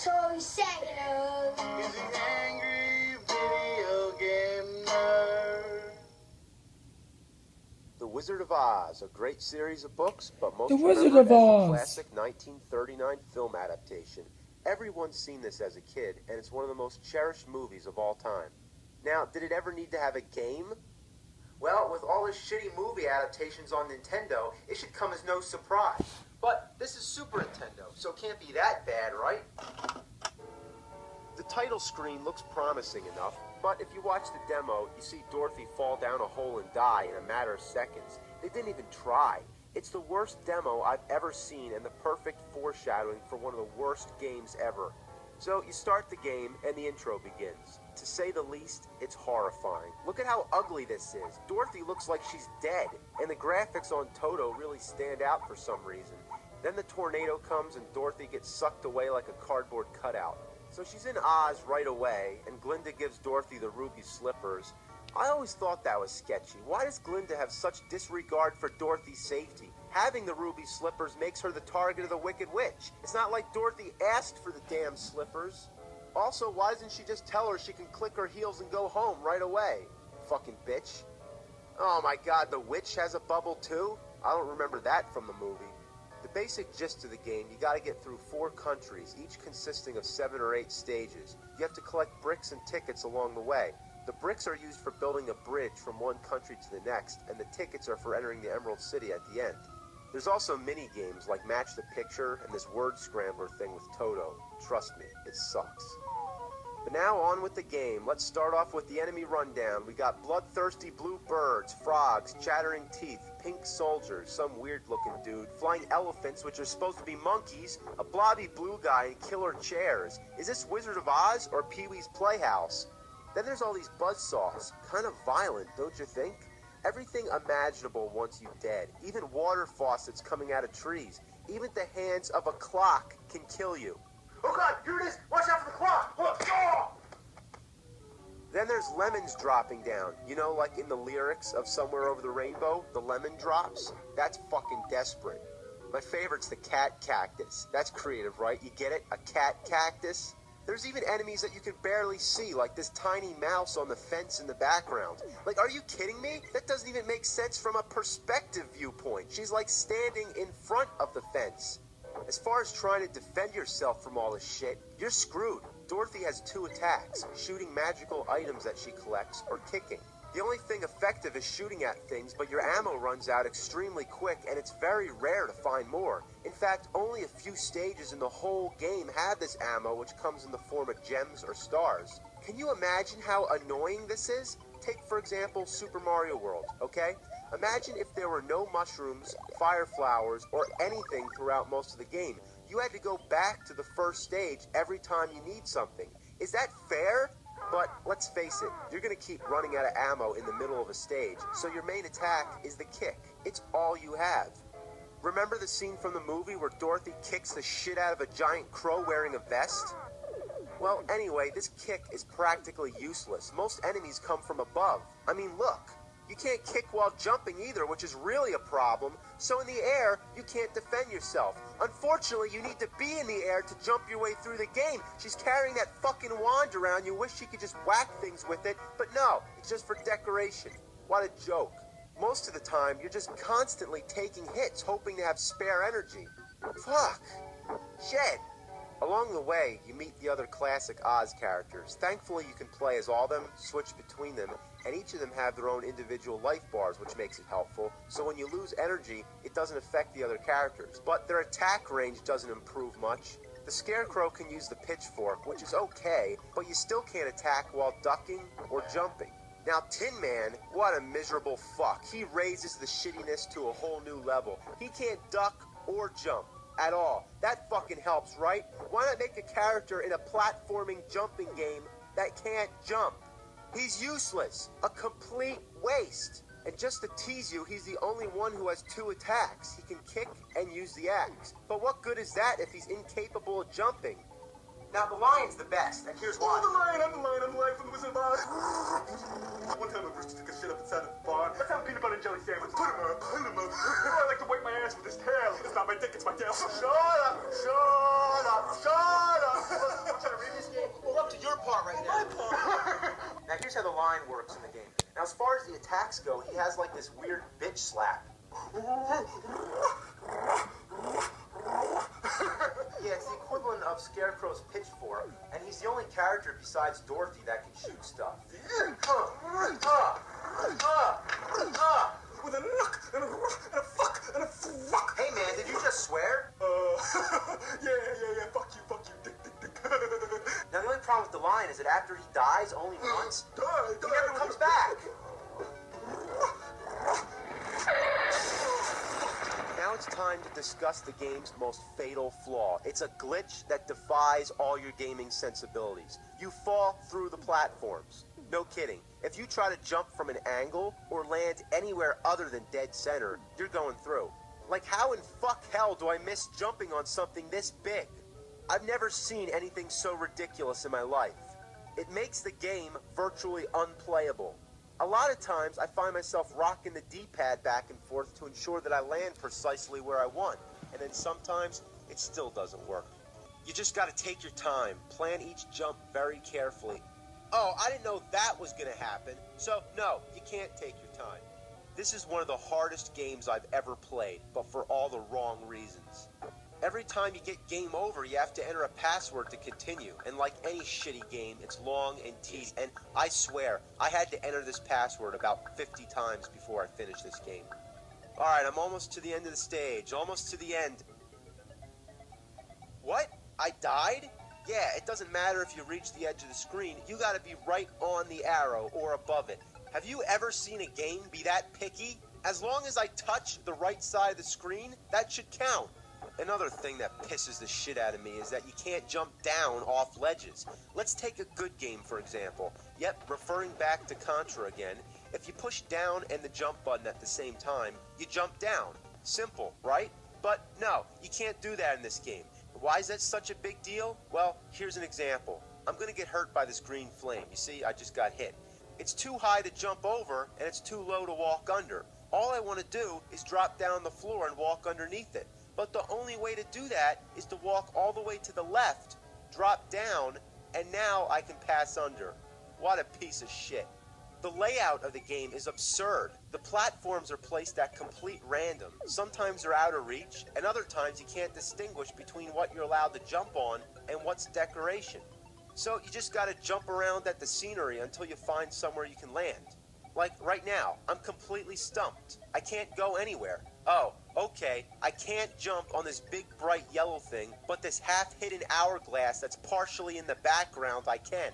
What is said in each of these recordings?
Totally second of. He's an angry video game nerd. The Wizard of Oz, a great series of books, but most The Wizard remembered of as Oz. the classic 1939 film adaptation. Everyone's seen this as a kid, and it's one of the most cherished movies of all time. Now, did it ever need to have a game? Well, with all the shitty movie adaptations on Nintendo, it should come as no surprise. But this is Super Nintendo, so it can't be that bad, right? The title screen looks promising enough, but if you watch the demo, you see Dorothy fall down a hole and die in a matter of seconds. They didn't even try. It's the worst demo I've ever seen and the perfect foreshadowing for one of the worst games ever. So you start the game and the intro begins. To say the least, it's horrifying. Look at how ugly this is. Dorothy looks like she's dead, and the graphics on Toto really stand out for some reason. Then the tornado comes and Dorothy gets sucked away like a cardboard cutout. So she's in Oz right away, and Glinda gives Dorothy the ruby slippers. I always thought that was sketchy. Why does Glinda have such disregard for Dorothy's safety? Having the ruby slippers makes her the target of the Wicked Witch. It's not like Dorothy asked for the damn slippers. Also, why doesn't she just tell her she can click her heels and go home right away? Fucking bitch. Oh my god, the witch has a bubble too? I don't remember that from the movie. The basic gist of the game, you gotta get through 4 countries, each consisting of 7 or 8 stages. You have to collect bricks and tickets along the way. The bricks are used for building a bridge from one country to the next, and the tickets are for entering the Emerald City at the end. There's also mini-games like Match the Picture and this word scrambler thing with Toto. Trust me, it sucks. But now on with the game. Let's start off with the enemy rundown. We got bloodthirsty blue birds, frogs, chattering teeth, pink soldiers, some weird-looking dude, flying elephants, which are supposed to be monkeys, a blobby blue guy, and killer chairs. Is this Wizard of Oz or Pee-wee's Playhouse? Then there's all these buzzsaws. Kind of violent, don't you think? Everything imaginable wants you dead. Even water faucets coming out of trees. Even the hands of a clock can kill you. Oh god, here it is! Watch out for the clock! Oh! Then there's lemons dropping down. You know, like in the lyrics of Somewhere Over the Rainbow, the lemon drops? That's fucking desperate. My favorite's the cat cactus. That's creative, right? You get it? A cat cactus? There's even enemies that you can barely see, like this tiny mouse on the fence in the background. Like, are you kidding me? That doesn't even make sense from a perspective viewpoint. She's like standing in front of the fence. As far as trying to defend yourself from all this shit, you're screwed. Dorothy has 2 attacks, shooting magical items that she collects or kicking. The only thing effective is shooting at things, but your ammo runs out extremely quick and it's very rare to find more. In fact, only a few stages in the whole game have this ammo, which comes in the form of gems or stars. Can you imagine how annoying this is? Take, for example, Super Mario World, okay? Imagine if there were no mushrooms, fire flowers, or anything throughout most of the game. You had to go back to the first stage every time you need something. Is that fair? But let's face it, you're going to keep running out of ammo in the middle of a stage, so your main attack is the kick. It's all you have. Remember the scene from the movie where Dorothy kicks the shit out of a giant crow wearing a vest? Well, anyway, this kick is practically useless. Most enemies come from above. I mean, look. You can't kick while jumping either, which is really a problem. So in the air, you can't defend yourself. Unfortunately, you need to be in the air to jump your way through the game. She's carrying that fucking wand around. You wish she could just whack things with it, but no, it's just for decoration. What a joke. Most of the time, you're just constantly taking hits, hoping to have spare energy. Fuck. Shit. Along the way, you meet the other classic Oz characters. Thankfully, you can play as all of them, switch between them, and each of them have their own individual life bars, which makes it helpful. So when you lose energy, it doesn't affect the other characters. But their attack range doesn't improve much. The Scarecrow can use the pitchfork, which is okay, but you still can't attack while ducking or jumping. Now, Tin Man, what a miserable fuck. He raises the shittiness to a whole new level. He can't duck or jump at all. That fucking helps, right? Why not make a character in a platforming jumping game that can't jump? He's useless. A complete waste. And just to tease you, he's the only one who has 2 attacks. He can kick and use the axe. But what good is that if he's incapable of jumping? Now, the lion's the best, and here's why. I'm the lion from the Wizard of Oz. One time a rooster took a shit up inside of the barn. Let's have a peanut butter and jelly sandwich. Put him up. I like to wipe my ass with his tail. It's not my dick, it's my tail. Shut up. here's how the line works in the game. Now, as far as the attacks go, he has like this weird bitch slap. Yeah, it's the equivalent of Scarecrow's pitchfork, and he's the only character besides Dorothy that can shoot stuff. With a look and a fuck and a fuck. Hey man, did you just swear? Yeah, fuck you, dick. Now the only problem with the line is that after he dies only once, he never comes back. Now it's time to discuss the game's most fatal flaw. It's a glitch that defies all your gaming sensibilities. You fall through the platforms. No kidding. If you try to jump from an angle or land anywhere other than dead center, you're going through. Like, how in fuck hell do I miss jumping on something this big? I've never seen anything so ridiculous in my life. It makes the game virtually unplayable. A lot of times, I find myself rocking the D-pad back and forth to ensure that I land precisely where I want. And then sometimes, it still doesn't work. You just gotta take your time, plan each jump very carefully. Oh, I didn't know that was gonna happen. So, no, you can't take your time. This is one of the hardest games I've ever played, but for all the wrong reasons. Every time you get game over, you have to enter a password to continue. And like any shitty game, it's long and tedious. And I swear, I had to enter this password about 50 times before I finished this game. Alright, I'm almost to the end of the stage. Almost to the end. What? I died? Yeah, it doesn't matter if you reach the edge of the screen. You gotta be right on the arrow or above it. Have you ever seen a game be that picky? As long as I touch the right side of the screen, that should count. Another thing that pisses the shit out of me is that you can't jump down off ledges. Let's take a good game, for example. Yep, referring back to Contra again. If you push down and the jump button at the same time, you jump down. Simple, right? But no, you can't do that in this game. Why is that such a big deal? Well, here's an example. I'm gonna get hurt by this green flame. You see, I just got hit. It's too high to jump over, and it's too low to walk under. All I want to do is drop down the floor and walk underneath it. But the only way to do that is to walk all the way to the left, drop down, and now I can pass under. What a piece of shit. The layout of the game is absurd. The platforms are placed at complete random. Sometimes they're out of reach, and other times you can't distinguish between what you're allowed to jump on and what's decoration. So you just gotta jump around at the scenery until you find somewhere you can land. Like right now, I'm completely stumped. I can't go anywhere. Oh, okay, I can't jump on this big bright yellow thing, but this half-hidden hourglass that's partially in the background I can.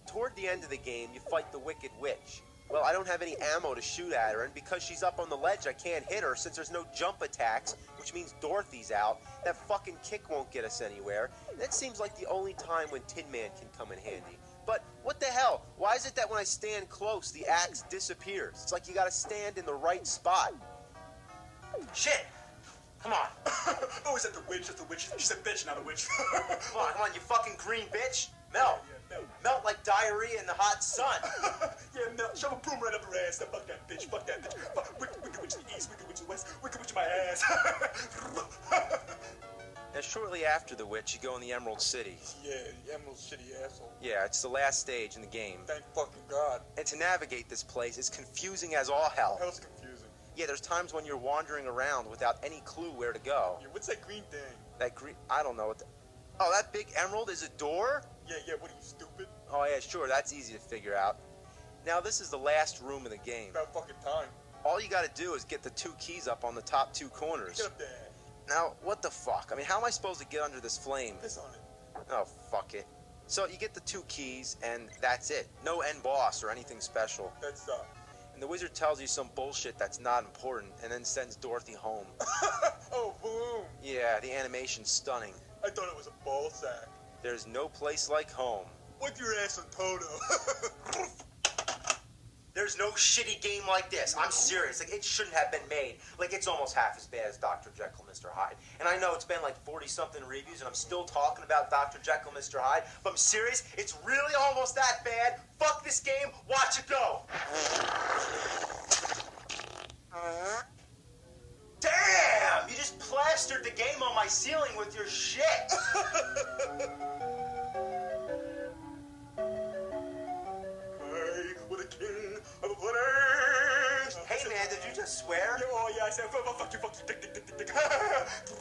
Toward the end of the game, you fight the Wicked Witch. Well, I don't have any ammo to shoot at her, and because she's up on the ledge, I can't hit her since there's no jump attacks, which means Dorothy's out. That fucking kick won't get us anywhere. And that seems like the only time when Tin Man can come in handy. But what the hell? Why is it that when I stand close, the axe disappears? It's like you gotta stand in the right spot. Shit! Come on. Oh, is that the witch? That's the witch. She's a bitch, not a witch. Come on, you fucking green bitch. Melt. Yeah, Melt like diarrhea in the hot sun. Yeah, melt. Shove a broom right up her ass. Now, fuck that bitch. Fuck that bitch. Fuck. Wicked witch in the east, wicked witch in the west, wicked witch in my ass. Now, shortly after the witch, you go in the Emerald City. Yeah, you Emerald Shitty asshole. Yeah, it's the last stage in the game. Thank fucking God. And to navigate this place is confusing as all hell. Hell's confusing. Yeah, there's times when you're wandering around without any clue where to go. Yeah, what's that green thing? That green... I don't know what the... Oh, that big emerald is a door? Yeah, what are you, stupid? Oh, yeah, sure, that's easy to figure out. Now, this is the last room in the game. About fucking time. All you gotta do is get the 2 keys up on the top 2 corners. Get up there. Now, what the fuck? I mean, how am I supposed to get under this flame? Piss on it. Oh, fuck it. So, you get the 2 keys, and that's it. No end boss or anything special. That's And the wizard tells you some bullshit that's not important, and then sends Dorothy home. Oh, boom. Yeah, the animation's stunning. I thought it was a ball sack. There's no place like home. Whip your ass on Toto. There's no shitty game like this. I'm serious. Like, it shouldn't have been made. Like, it's almost half as bad as Dr. Jekyll, Mr. Hyde. And I know it's been like 40-something reviews, and I'm still talking about Dr. Jekyll, Mr. Hyde, but I'm serious. It's really almost that bad. Fuck this game. Watch it go. Damn! You just plastered the game on my ceiling with your shit. Hey, swear? Oh yeah, I said fuck you, dick, dick, dick, dick, dick.